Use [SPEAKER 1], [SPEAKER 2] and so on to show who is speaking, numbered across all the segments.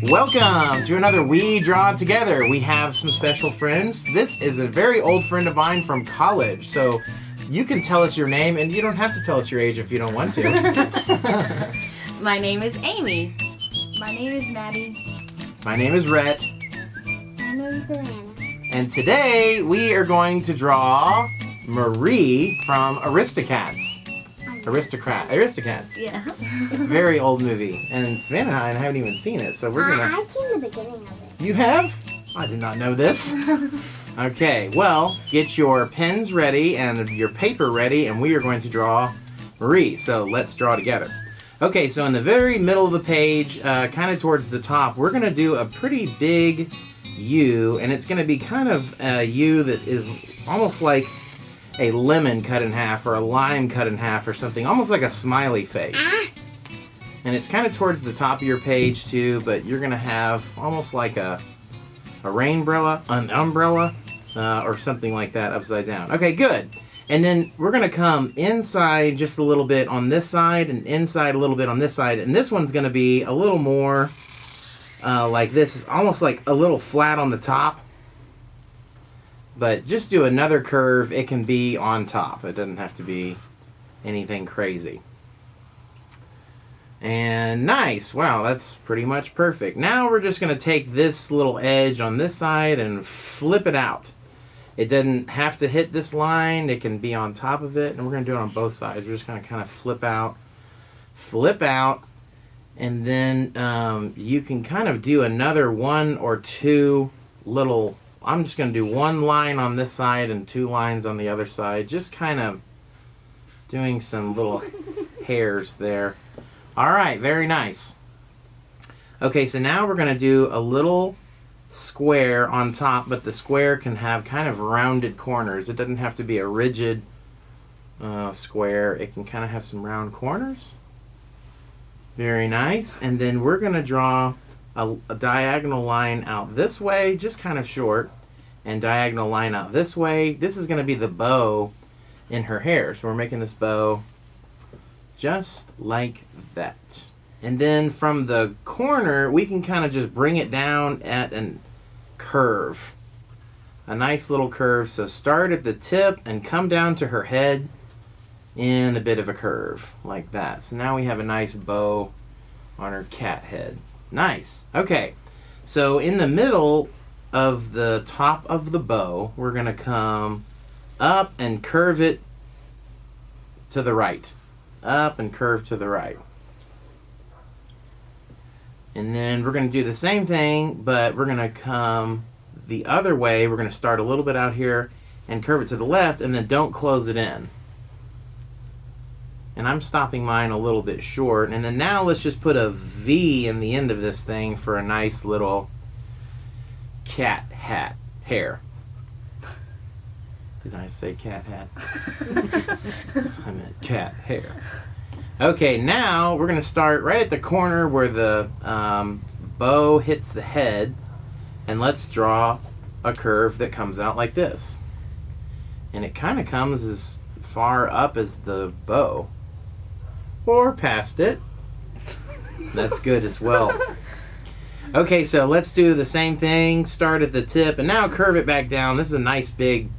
[SPEAKER 1] Welcome to another We Draw Together. We have some special friends. This is a very old friend of mine from college, so you can tell us your name, and you don't have to tell us your age if you don't want to.
[SPEAKER 2] My name is Amy.
[SPEAKER 3] My name is Maddie.
[SPEAKER 1] My name is Rhett.
[SPEAKER 3] My name is Savannah.
[SPEAKER 1] And today we are going to draw Marie from Aristocats. Aristocats.
[SPEAKER 2] Yeah.
[SPEAKER 1] Very old movie. And Savannah and I haven't even seen it, so we're gonna...
[SPEAKER 3] I've seen the beginning of it.
[SPEAKER 1] You have? I did not know this. Okay, well, get your pens ready and your paper ready, and we are going to draw Marie. So let's draw together. Okay, so in the very middle of the page, kind of towards the top, we're going to do a pretty big U, and it's going to be kind of a U that is almost like a lemon cut in half or a lime cut in half or something, almost like a smiley face. And it's kind of towards the top of your page too, but you're going to have almost like a rainbrella, an umbrella, or something like that upside down. Okay, good. And then we're going to come inside just a little bit on this side and inside a little bit on this side. And this one's going to be a little more like this. It's almost like a little flat on the top. But just do another curve. It can be on top. It doesn't have to be anything crazy. And nice. Wow, that's pretty much perfect. Now we're just going to take this little edge on this side and flip it out. It doesn't have to hit this line. It can be on top of it. And we're going to do it on both sides. We're just going to kind of flip out. And then you can kind of do another one or two little... I'm just going to do one line on this side and two lines on the other side. Just kind of doing some little hairs there. All right, very nice. Okay, so now we're going to do a little square on top, but the square can have kind of rounded corners. It doesn't have to be a rigid square. It can kind of have some round corners. Very nice. And then we're going to draw a diagonal line out this way, just kind of short, and diagonal line out this way. This is going to be the bow in her hair. So we're making this bow just like that. And then from the corner, we can kind of just bring it down at a curve. A nice little curve. So start at the tip and come down to her head in a bit of a curve like that. So now we have a nice bow on her cat head. Nice. Okay. So in the middle of the top of the bow, we're going to come up and curve it to the right. Up and curve to the right. And then we're going to do the same thing, but we're going to come the other way. We're going to start a little bit out here and curve it to the left, and then don't close it in. And I'm stopping mine a little bit short. And then now let's just put a V in the end of this thing for a nice little cat hat hair. Did I say cat hat? I meant cat hair. Okay, now we're going to start right at the corner where the bow hits the head. And let's draw a curve that comes out like this. And it kind of comes as far up as the bow. Or past it. That's good as well. Okay, so let's do the same thing. Start at the tip and now curve it back down. This is a nice big,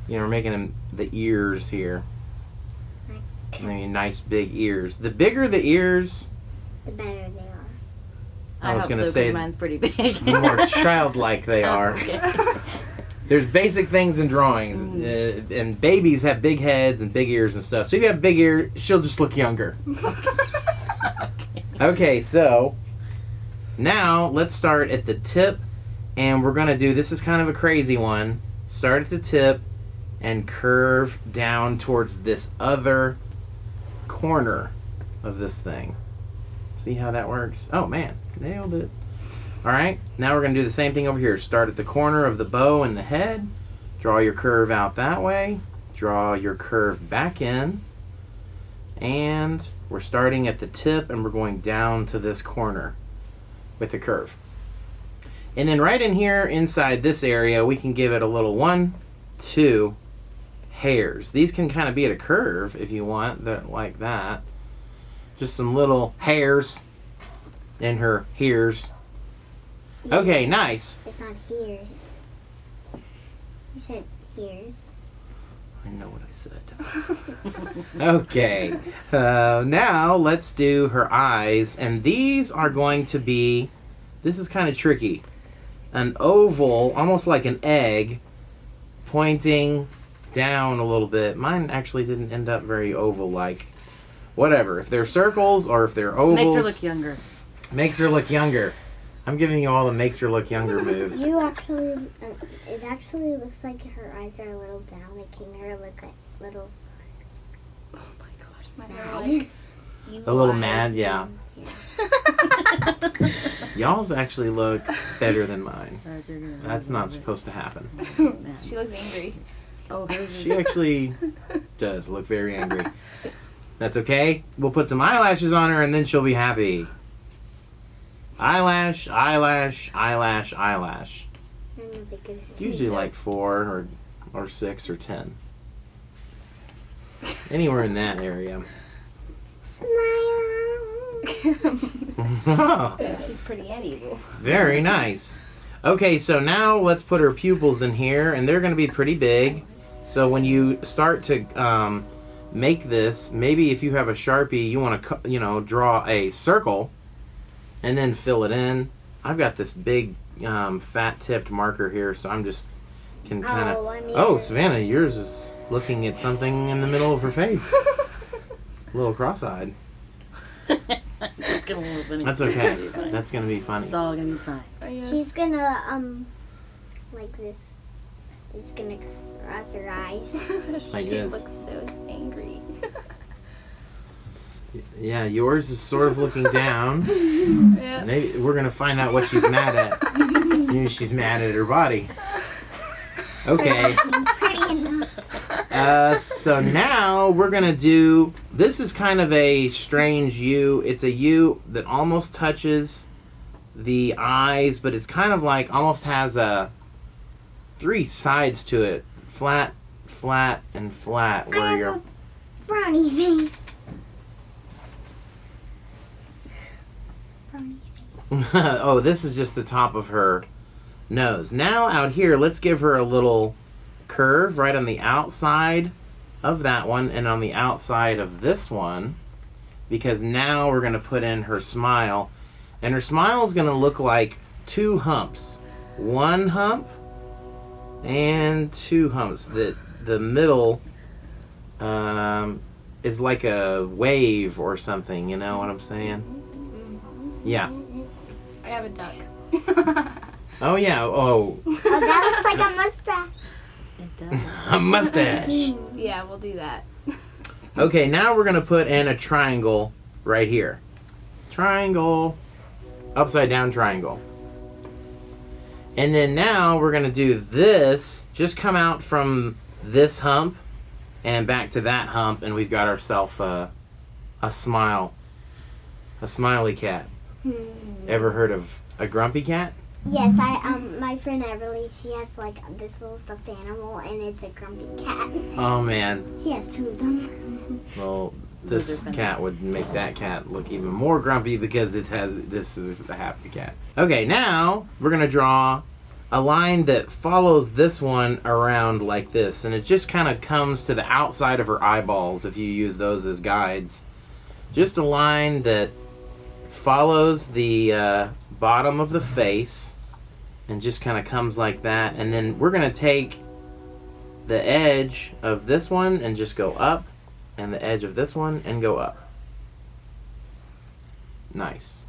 [SPEAKER 1] we're making them the ears here. Maybe nice big ears. The bigger the ears,
[SPEAKER 3] the better they are.
[SPEAKER 1] I was going to say
[SPEAKER 2] mine's pretty big.
[SPEAKER 1] The more childlike they are.
[SPEAKER 2] Okay.
[SPEAKER 1] There's basic things in drawings, and babies have big heads and big ears and stuff. So if you have big ears, she'll just look younger. Okay, so now let's start at the tip, and we're going to do, this is kind of a crazy one. Start at the tip and curve down towards this other corner of this thing. See how that works? Oh man, nailed it. Alright, now we're going to do the same thing over here. Start at the corner of the bow and the head. Draw your curve out that way. Draw your curve back in. And we're starting at the tip and we're going down to this corner with the curve. And then right in here, inside this area, we can give it a little 1, 2 hairs. These can kind of be at a curve if you want, like that. Just some little hairs in her ears. Okay, nice.
[SPEAKER 3] It's not here's. You said here's.
[SPEAKER 1] I know what I said. Okay. Now let's do her eyes. And these are going to be, this is kind of tricky. An oval, almost like an egg, pointing down a little bit. Mine actually didn't end up very oval-like. Whatever. If they're circles or if they're ovals.
[SPEAKER 2] Makes her look younger.
[SPEAKER 1] Makes her look younger. I'm giving you all the makes her look younger moves.
[SPEAKER 3] You actually, it actually looks like her eyes are a little down, making her look like little.
[SPEAKER 2] Oh my gosh, my
[SPEAKER 3] Mad.
[SPEAKER 1] A little mad, yeah. Y'all's actually look better than mine. That's not supposed to happen.
[SPEAKER 2] She looks angry. Oh,
[SPEAKER 1] She actually does look very angry. That's okay. We'll put some eyelashes on her and then she'll be happy. Eyelash, eyelash, eyelash, eyelash. Usually like 4 or 6 or 10. Anywhere in that area.
[SPEAKER 3] Smile.
[SPEAKER 2] She's pretty and evil.
[SPEAKER 1] Very nice. Okay, so now let's put her pupils in here, and they're going to be pretty big. So when you start to make this, maybe if you have a Sharpie, you want to, draw a circle and then fill it in. I've got this big fat-tipped marker here, so I'm just can kind of. Oh, Savannah, yours is looking at something in the middle of her face. A little cross-eyed. That's okay. That's gonna be funny.
[SPEAKER 2] It's all gonna be fine.
[SPEAKER 3] She's gonna like this. It's gonna cross her eyes.
[SPEAKER 1] Like
[SPEAKER 2] she
[SPEAKER 1] this.
[SPEAKER 2] looks so angry.
[SPEAKER 1] Yeah, yours is sort of looking down.
[SPEAKER 2] Yeah.
[SPEAKER 1] Maybe we're gonna find out what she's mad at. Maybe she's mad at her body. Okay.
[SPEAKER 3] Pretty enough.
[SPEAKER 1] So now we're gonna do. This is kind of a strange U. It's a U that almost touches the eyes, but it's kind of like almost has 3 sides to it: flat, flat, and flat.
[SPEAKER 3] I
[SPEAKER 1] Where
[SPEAKER 3] have
[SPEAKER 1] you're.
[SPEAKER 3] a brownie face. Brownie face.
[SPEAKER 1] Oh, this is just the top of her nose. Now out here, let's give her a little curve right on the outside of that one and on the outside of this one, because now we're going to put in her smile, and her smile is going to look like 2 humps. 1 hump and 2 humps. The middle is like a wave or something, you know what I'm saying? Yeah.
[SPEAKER 2] I have a duck.
[SPEAKER 1] Oh yeah, oh.
[SPEAKER 3] Oh, that looks like a mustache.
[SPEAKER 2] It does.
[SPEAKER 1] A mustache.
[SPEAKER 2] Yeah, we'll do that.
[SPEAKER 1] Okay, now we're going to put in a triangle right here. Triangle. Upside down triangle. And then now we're going to do this. Just come out from this hump and back to that hump, and we've got ourselves a smile. A smiley cat. Ever heard of a grumpy cat?
[SPEAKER 3] Yes, my friend Everly, she has like this little stuffed animal, and it's a grumpy cat.
[SPEAKER 1] Oh man.
[SPEAKER 3] She has 2 of them.
[SPEAKER 1] Well, this cat would make that cat look even more grumpy because this is a happy cat. Okay, now we're gonna draw a line that follows this one around like this, and it just kind of comes to the outside of her eyeballs if you use those as guides. Just a line that follows the bottom of the face and just kind of comes like that, and then we're gonna take the edge of this one and just go up, and the edge of this one and go up. Nice.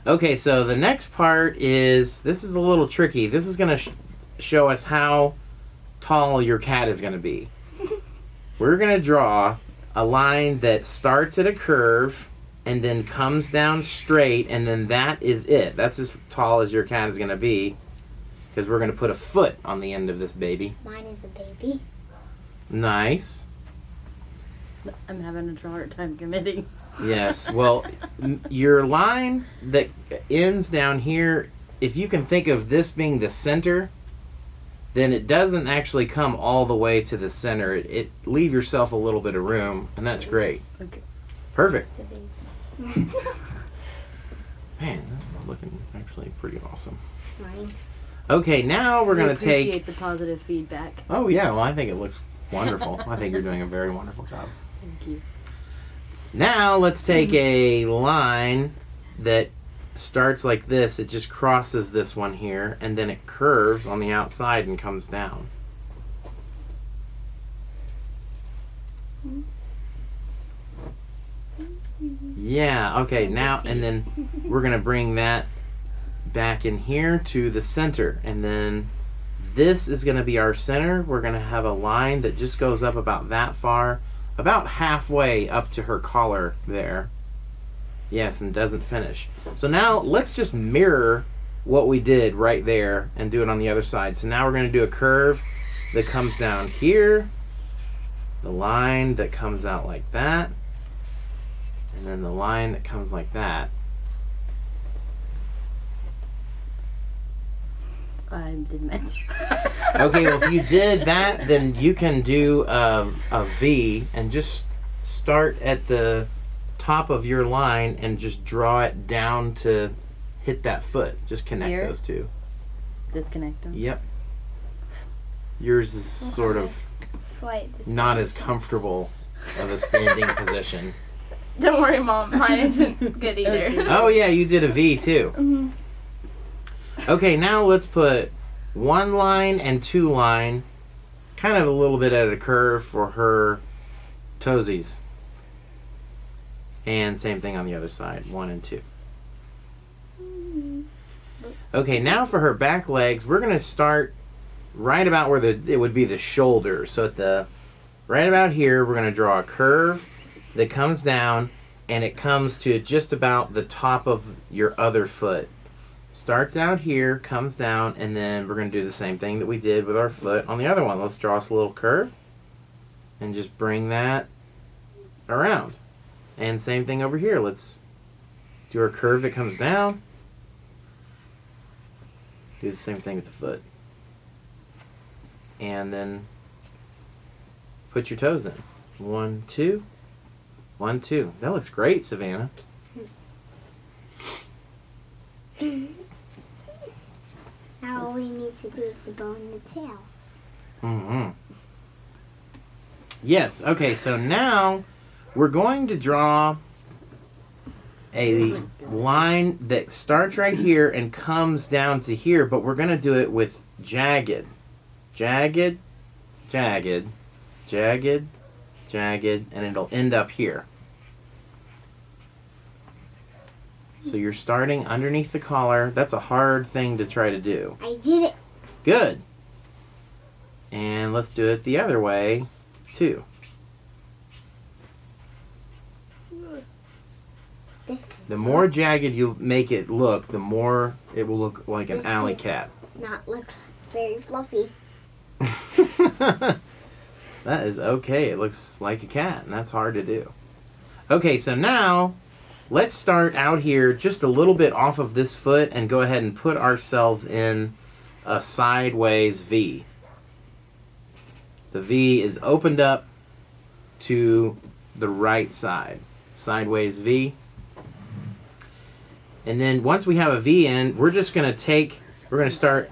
[SPEAKER 1] Okay, so the next part is, this is a little tricky. This is gonna show us how tall your cat is gonna be. We're gonna draw a line that starts at a curve and then comes down straight, and then that is it. That's as tall as your cat is going to be, because we're going to put a foot on the end of this baby.
[SPEAKER 3] Mine is a baby.
[SPEAKER 1] Nice.
[SPEAKER 2] I'm having a hard time committing.
[SPEAKER 1] Yes, well, your line that ends down here, if you can think of this being the center, then it doesn't actually come all the way to the center. Leave yourself a little bit of room, and that's great.
[SPEAKER 2] Okay.
[SPEAKER 1] Perfect. Man, that's looking actually pretty awesome.
[SPEAKER 3] Right.
[SPEAKER 1] Okay, now we're going to
[SPEAKER 2] appreciate
[SPEAKER 1] take...
[SPEAKER 2] the positive feedback.
[SPEAKER 1] Oh, yeah, well, I think it looks wonderful. I think you're doing a very wonderful job.
[SPEAKER 2] Thank you.
[SPEAKER 1] Now, let's take a line that starts like this. It just crosses this one here, and then it curves on the outside and comes down. Yeah, okay, now, and then we're going to bring that back in here to the center, and then this is going to be our center. We're going to have a line that just goes up about that far, about halfway up to her collar there. Yes, and doesn't finish. So now let's just mirror what we did right there and do it on the other side. So now we're going to do a curve that comes down here, the line that comes out like that, and then the line that comes like that.
[SPEAKER 2] I didn't meant to.
[SPEAKER 1] Okay, well, if you did that, then you can do a V and just start at the top of your line and just draw it down to hit that foot. Just connect
[SPEAKER 2] Here?
[SPEAKER 1] those two.
[SPEAKER 2] Disconnect them.
[SPEAKER 1] Yep. Yours is sort of
[SPEAKER 3] Slight.
[SPEAKER 1] not as comfortable of a standing position.
[SPEAKER 4] Don't worry, Mom. Mine isn't good either.
[SPEAKER 2] Okay.
[SPEAKER 1] Oh, yeah, you did a V too.
[SPEAKER 4] Mhm.
[SPEAKER 1] Okay, now let's put one line and two line, kind of a little bit at a curve for her toesies. And same thing on the other side, 1 and 2. Okay, now for her back legs, we're going to start right about where it would be the shoulder. So at the right about here, we're going to draw a curve that comes down, and it comes to just about the top of your other foot. Starts out here, comes down, and then we're going to do the same thing that we did with our foot on the other one. Let's draw us a little curve and just bring that around. And same thing over here. Let's do our curve that comes down. Do the same thing with the foot. And then put your toes in. 1, 2. 1, 2. That looks great, Savannah.
[SPEAKER 3] Now all we need to do is the bow and the tail.
[SPEAKER 1] Mm-hmm. Yes, okay, so now we're going to draw a line that starts right here and comes down to here, but we're going to do it with jagged. Jagged, jagged, jagged, jagged, and it'll end up here. So you're starting underneath the collar. That's a hard thing to try to do.
[SPEAKER 3] I did it.
[SPEAKER 1] Good. And let's do it the other way, too.
[SPEAKER 3] This
[SPEAKER 1] The more jagged you make it look, the more it will look like an
[SPEAKER 3] This
[SPEAKER 1] alley
[SPEAKER 3] too.
[SPEAKER 1] cat.
[SPEAKER 3] not look very fluffy.
[SPEAKER 1] That is okay. It looks like a cat, and that's hard to do. Okay, so now let's start out here just a little bit off of this foot and go ahead and put ourselves in a sideways V. The V is opened up to the right side. Sideways V. And then once we have a V in, we're just going to start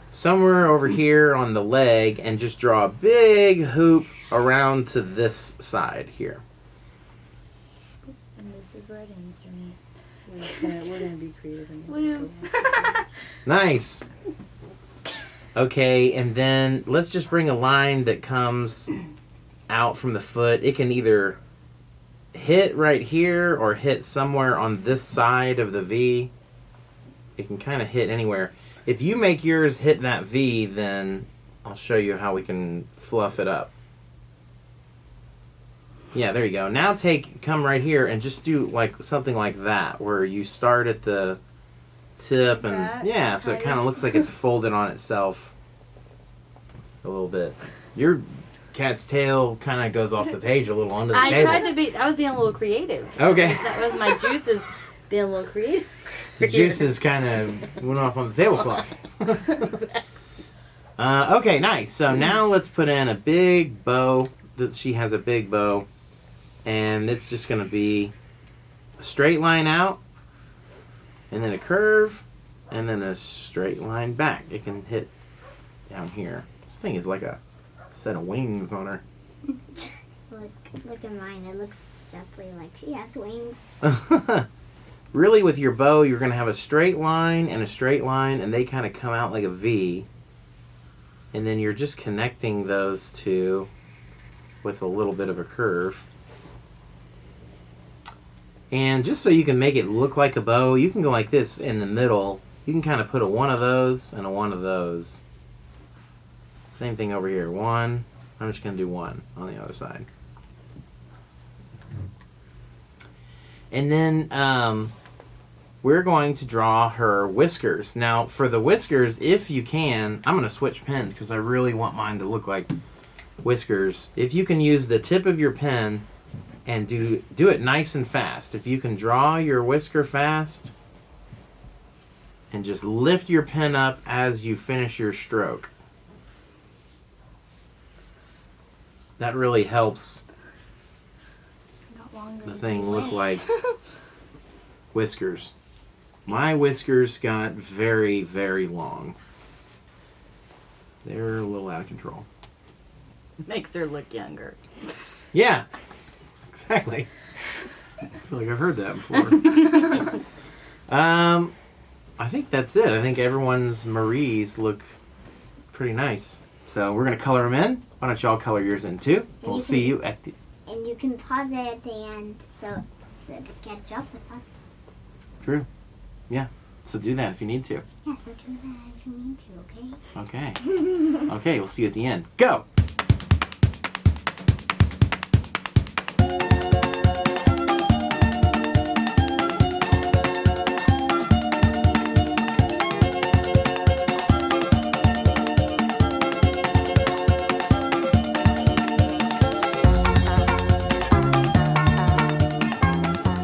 [SPEAKER 1] somewhere over here on the leg and just draw a big hoop around to this side here.
[SPEAKER 2] And this is where it ends for me. We're gonna be creative. And
[SPEAKER 4] Woo.
[SPEAKER 1] Nice. Okay, and then let's just bring a line that comes out from the foot. It can either hit right here or hit somewhere on this side of the V. It can kind of hit anywhere. If you make yours hit that V, then I'll show you how we can fluff it up. Yeah, there you go. Now come right here and just do like something like that, where you start at the tip and
[SPEAKER 4] That
[SPEAKER 1] yeah, so it
[SPEAKER 4] kind
[SPEAKER 1] kind of
[SPEAKER 4] of?
[SPEAKER 1] looks like it's folded on itself a little bit. Your cat's tail kind of goes off the page a little onto the
[SPEAKER 2] I
[SPEAKER 1] table.
[SPEAKER 2] tried to be. I was being a little creative.
[SPEAKER 1] Okay.
[SPEAKER 2] That was my juices being a little creative.
[SPEAKER 1] The juices kind of went off on the tablecloth. Okay, nice. So now let's put in a big bow. She has a big bow. And it's just going to be a straight line out. and then a curve, and then a straight line back. It can hit down here. This thing is like a set of wings on her.
[SPEAKER 3] Look at mine. It looks definitely like she has wings.
[SPEAKER 1] Really, with your bow, you're going to have a straight line and a straight line, and they kind of come out like a V. And then you're just connecting those two with a little bit of a curve. And just so you can make it look like a bow, you can go like this in the middle. You can kind of put a one of those and a one of those. Same thing over here. One. I'm just going to do one on the other side. And then we're going to draw her whiskers. Now, for the whiskers, if you can, I'm going to switch pens because I really want mine to look like whiskers. If you can use the tip of your pen and do it nice and fast. If you can draw your whisker fast and just lift your pen up as you finish your stroke. That really helps the thing look like whiskers. My whiskers got very, very long. They're a little out of control.
[SPEAKER 2] Makes her look younger.
[SPEAKER 1] Yeah, exactly. I feel like I've heard that before. I think that's it. I think everyone's Marie's look pretty nice. So we're going to color them in. Why don't y'all color yours in too? We'll see you at the...
[SPEAKER 3] And you can pause it at the end so to catch up with us.
[SPEAKER 1] True. Yeah. So do that if you need to.
[SPEAKER 3] Yeah, so do that if you need to, okay?
[SPEAKER 1] Okay. Okay, we'll see you at the end. Go!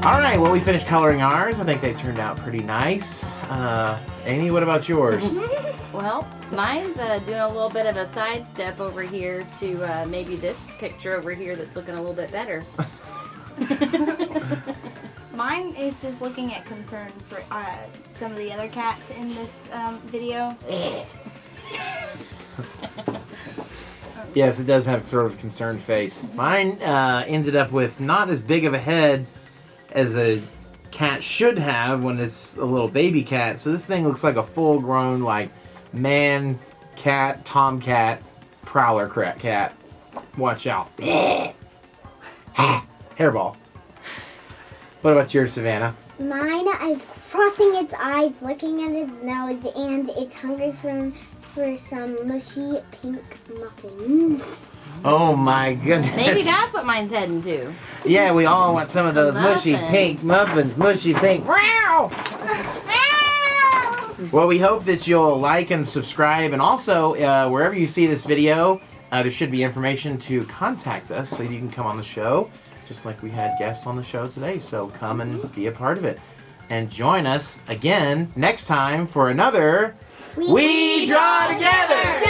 [SPEAKER 1] Alright, well we finished coloring ours. I think they turned out pretty nice. Amy, what about yours?
[SPEAKER 2] Well, mine's doing a little bit of a sidestep over here to maybe this picture over here that's looking a little bit better.
[SPEAKER 4] Mine is just looking at concern for some of the other cats in this video.
[SPEAKER 1] Yes, it does have sort of a concerned face. Mine ended up with not as big of a head as a cat should have when it's a little baby cat. So this thing looks like a full-grown, like, man, cat, tomcat, prowler cat. Watch out. Hairball. What about yours, Savannah?
[SPEAKER 3] Mine is crossing its eyes, looking at his nose, and it's hungry for some mushy pink muffins.
[SPEAKER 1] Oh my goodness.
[SPEAKER 2] Maybe that's what mine's heading to.
[SPEAKER 1] Yeah, we all want some of those mushy
[SPEAKER 2] Muffins.
[SPEAKER 1] pink muffins. Mushy pink. Meow! Well, we hope that you'll like and subscribe. And also, wherever you see this video, there should be information to contact us so you can come on the show. Just like we had guests on the show today. So come and be a part of it. And join us again next time for another We Draw Together!